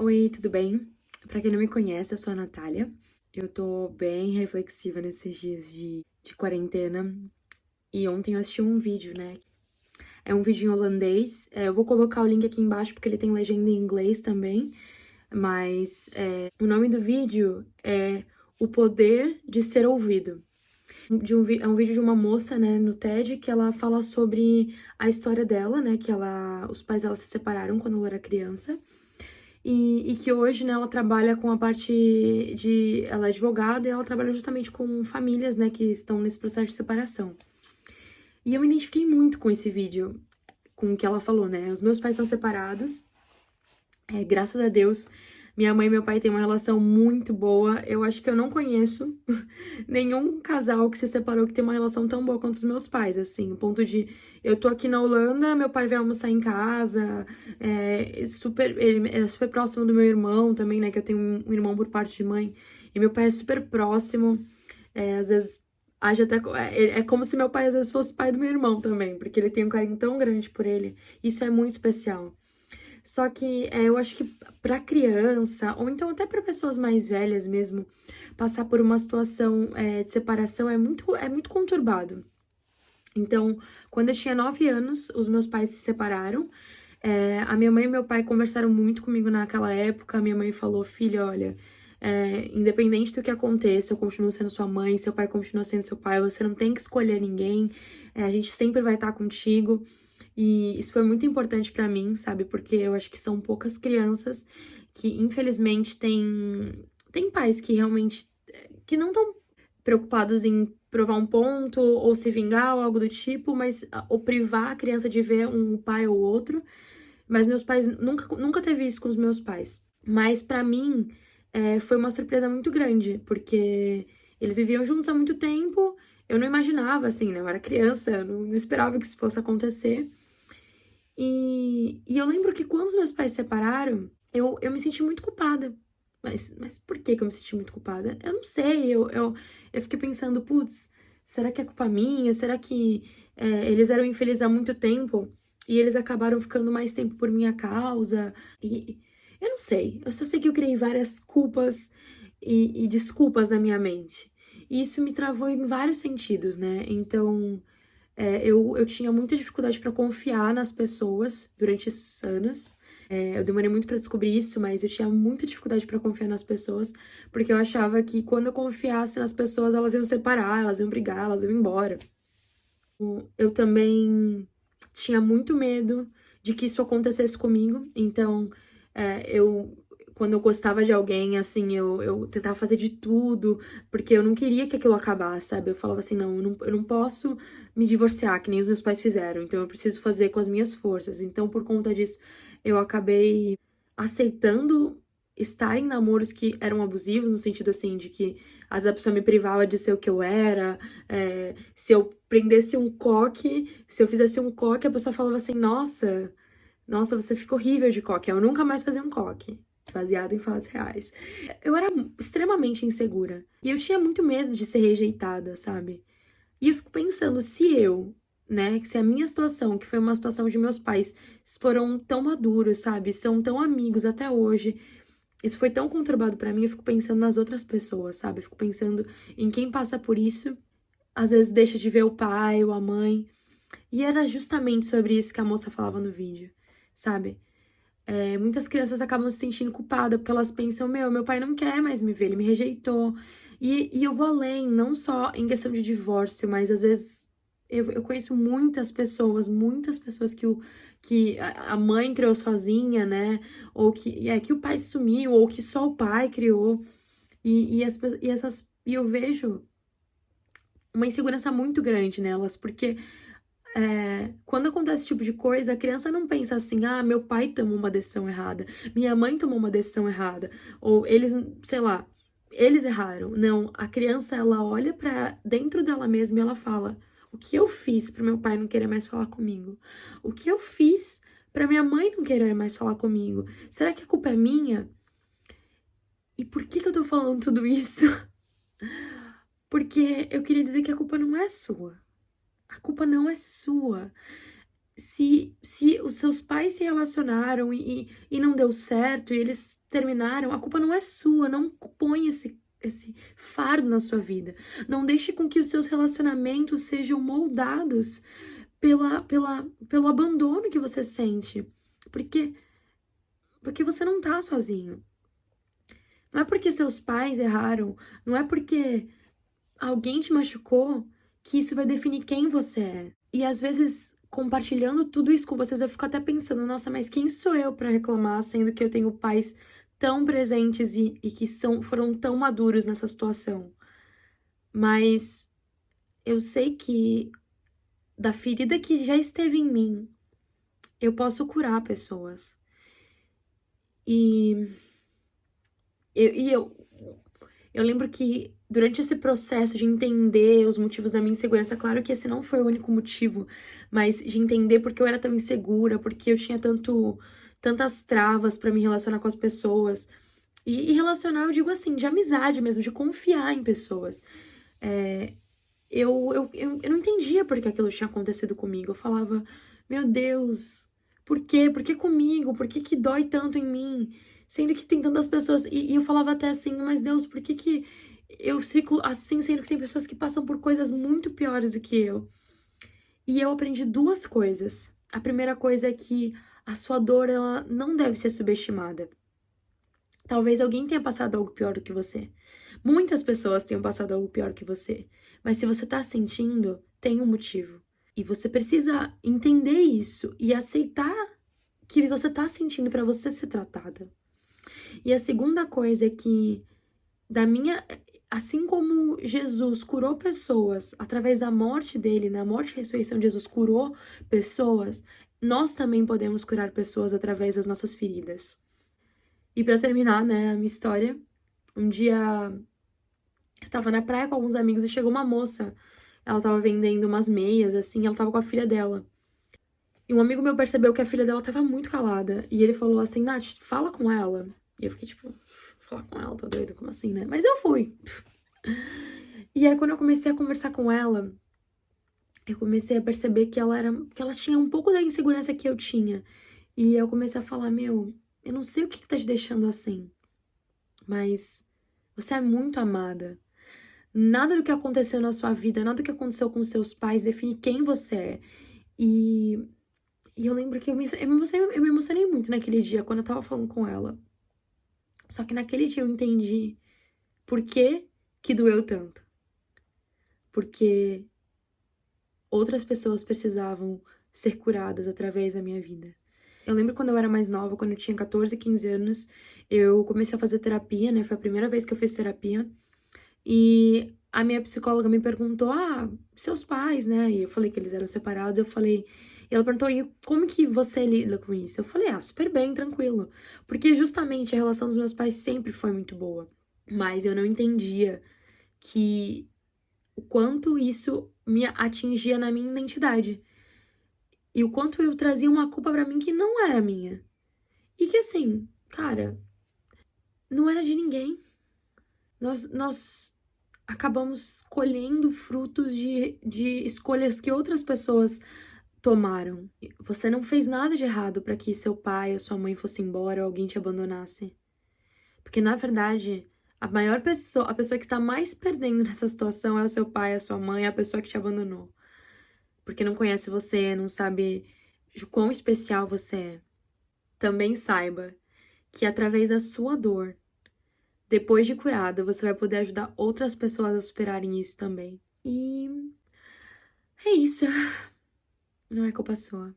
Oi, tudo bem? Pra quem não me conhece, eu sou a Natália. Eu tô bem reflexiva nesses dias de quarentena. E ontem eu assisti um vídeo, né? É um vídeo em holandês. Eu vou colocar o link aqui embaixo porque ele tem legenda em inglês também. Mas o nome do vídeo é O Poder de Ser Ouvido. É um vídeo de uma moça, né, no TED, que ela fala sobre a história dela, né? Que os pais dela se separaram quando ela era criança. E que hoje, né, ela trabalha com a parte de... Ela é advogada e ela trabalha justamente com famílias, né, que estão nesse processo de separação. E eu me identifiquei muito com esse vídeo, com o que ela falou, né? Os meus pais são separados, graças a Deus. Minha mãe e meu pai têm uma relação muito boa. Eu acho que eu não conheço nenhum casal que se separou que tem uma relação tão boa quanto os meus pais, assim. O ponto de... Eu tô aqui na Holanda, meu pai vai almoçar em casa, ele é super próximo do meu irmão também, né? Que eu tenho um irmão por parte de mãe. E meu pai é super próximo. Às vezes, age até... É como se meu pai às vezes fosse pai do meu irmão também, porque ele tem um carinho tão grande por ele. Isso é muito especial. Só que eu acho que para criança, ou então até para pessoas mais velhas mesmo, passar por uma situação de separação é muito conturbado. Então, quando eu tinha 9 anos, os meus pais se separaram. A minha mãe e meu pai conversaram muito comigo naquela época. A minha mãe falou: filha, olha, independente do que aconteça, eu continuo sendo sua mãe, seu pai continua sendo seu pai, você não tem que escolher ninguém, a gente sempre vai estar contigo. E isso foi muito importante pra mim, sabe? Porque eu acho que são poucas crianças que, infelizmente, tem pais que realmente que não estão preocupados em provar um ponto ou se vingar ou algo do tipo, mas ou privar a criança de ver um pai ou outro. Mas meus pais nunca teve isso com os meus pais. Mas pra mim foi uma surpresa muito grande, porque eles viviam juntos há muito tempo. Eu não imaginava, assim, né? Eu era criança, eu não esperava que isso fosse acontecer. E eu lembro que quando os meus pais se separaram, eu me senti muito culpada. Mas por que eu me senti muito culpada? Eu não sei, eu fiquei pensando, putz, será que é culpa minha? Será que eles eram infelizes há muito tempo e eles acabaram ficando mais tempo por minha causa? E eu não sei, eu só sei que eu criei várias culpas e desculpas na minha mente. E isso me travou em vários sentidos, né? Então... eu tinha muita dificuldade para confiar nas pessoas durante esses anos. Eu demorei muito para descobrir isso, mas eu tinha muita dificuldade para confiar nas pessoas, porque eu achava que quando eu confiasse nas pessoas, elas iam separar, elas iam brigar, elas iam embora. Eu também tinha muito medo de que isso acontecesse comigo, então quando eu gostava de alguém, assim, eu tentava fazer de tudo, porque eu não queria que aquilo acabasse, sabe? Eu falava assim, não, eu não posso me divorciar, que nem os meus pais fizeram, então eu preciso fazer com as minhas forças. Então, por conta disso, eu acabei aceitando estar em namoros que eram abusivos, no sentido, assim, de que às vezes a pessoa me privava de ser o que eu era, se eu prendesse um coque, se eu fizesse um coque, a pessoa falava assim, nossa, você fica horrível de coque. Eu nunca mais fazia um coque, baseado em fatos reais. Eu era extremamente insegura. E eu tinha muito medo de ser rejeitada, sabe? E eu fico pensando, né, que se a minha situação, que foi uma situação de meus pais, foram tão maduros, sabe? São tão amigos até hoje. Isso foi tão conturbado pra mim, eu fico pensando nas outras pessoas, sabe? Eu fico pensando em quem passa por isso, às vezes deixa de ver o pai ou a mãe. E era justamente sobre isso que a moça falava no vídeo, sabe? Muitas crianças acabam se sentindo culpadas porque elas pensam, meu pai não quer mais me ver, ele me rejeitou. E eu vou além, não só em questão de divórcio, mas às vezes eu conheço muitas pessoas que a mãe criou sozinha, né? Ou que o pai sumiu, ou que só o pai criou. E eu vejo uma insegurança muito grande nelas, porque quando acontece esse tipo de coisa, a criança não pensa assim, meu pai tomou uma decisão errada, minha mãe tomou uma decisão errada, ou eles, sei lá, eles erraram. Não, a criança, ela olha pra dentro dela mesma e ela fala, o que eu fiz pro meu pai não querer mais falar comigo? O que eu fiz pra minha mãe não querer mais falar comigo? Será que a culpa é minha? E por que eu tô falando tudo isso? Porque eu queria dizer que a culpa não é sua. A culpa não é sua. se os seus pais se relacionaram e não deu certo e eles terminaram, a culpa não é sua, não põe esse fardo na sua vida. Não deixe com que os seus relacionamentos sejam moldados pelo abandono que você sente. Porque você não tá sozinho. Não é porque seus pais erraram, não é porque alguém te machucou que isso vai definir quem você é. E às vezes, compartilhando tudo isso com vocês, eu fico até pensando, nossa, mas quem sou eu pra reclamar, sendo que eu tenho pais tão presentes e que foram tão maduros nessa situação. Mas eu sei que da ferida que já esteve em mim, eu posso curar pessoas. E eu lembro que durante esse processo de entender os motivos da minha insegurança, claro que esse não foi o único motivo, mas de entender porque eu era tão insegura, porque eu tinha tantas travas pra me relacionar com as pessoas. E relacionar, eu digo assim, de amizade mesmo, de confiar em pessoas. Eu não entendia por que aquilo tinha acontecido comigo. Eu falava, meu Deus, por quê? Por que comigo? Por que dói tanto em mim? Sendo que tem tantas pessoas. E eu falava até assim, mas Deus, por que eu fico assim, sendo que tem pessoas que passam por coisas muito piores do que eu? E eu aprendi duas coisas. A primeira coisa é que a sua dor, ela não deve ser subestimada. Talvez alguém tenha passado algo pior do que você. Muitas pessoas tenham passado algo pior que você. Mas se você tá sentindo, tem um motivo. E você precisa entender isso e aceitar que você tá sentindo pra você ser tratada. E a segunda coisa é que assim como Jesus curou pessoas através da morte dele, na morte e ressurreição de Jesus curou pessoas, nós também podemos curar pessoas através das nossas feridas. E pra terminar, né, a minha história, um dia eu tava na praia com alguns amigos e chegou uma moça. Ela tava vendendo umas meias, assim, ela tava com a filha dela. E um amigo meu percebeu que a filha dela tava muito calada. E ele falou assim, Nath, fala com ela. E eu fiquei tipo, falar com ela, tá doido? Como assim, né? Mas eu fui. E aí, quando eu comecei a conversar com ela, eu comecei a perceber que ela tinha um pouco da insegurança que eu tinha. E eu comecei a falar, meu, eu não sei o que tá te deixando assim, mas você é muito amada. Nada do que aconteceu na sua vida, nada do que aconteceu com seus pais define quem você é. E, e eu lembro que eu me emocionei muito naquele dia, quando eu tava falando com ela. Só que naquele dia eu entendi por que doeu tanto. Porque outras pessoas precisavam ser curadas através da minha vida. Eu lembro quando eu era mais nova, quando eu tinha 14, 15 anos, eu comecei a fazer terapia, né? Foi a primeira vez que eu fiz terapia. E a minha psicóloga me perguntou, seus pais, né? E eu falei que eles eram separados, e ela perguntou, e como que você lida com isso? Eu falei, super bem, tranquilo. Porque justamente a relação dos meus pais sempre foi muito boa. Mas eu não entendia que o quanto isso me atingia na minha identidade. E o quanto eu trazia uma culpa pra mim que não era minha. E que assim, cara, não era de ninguém. Nós acabamos colhendo frutos de escolhas que outras pessoas tomaram. Você não fez nada de errado para que seu pai ou sua mãe fosse embora ou alguém te abandonasse. Porque, na verdade, a pessoa que está mais perdendo nessa situação é o seu pai, a sua mãe, a pessoa que te abandonou. Porque não conhece você, não sabe o quão especial você é. Também saiba que através da sua dor, depois de curada, você vai poder ajudar outras pessoas a superarem isso também. E é isso. Não é culpa sua.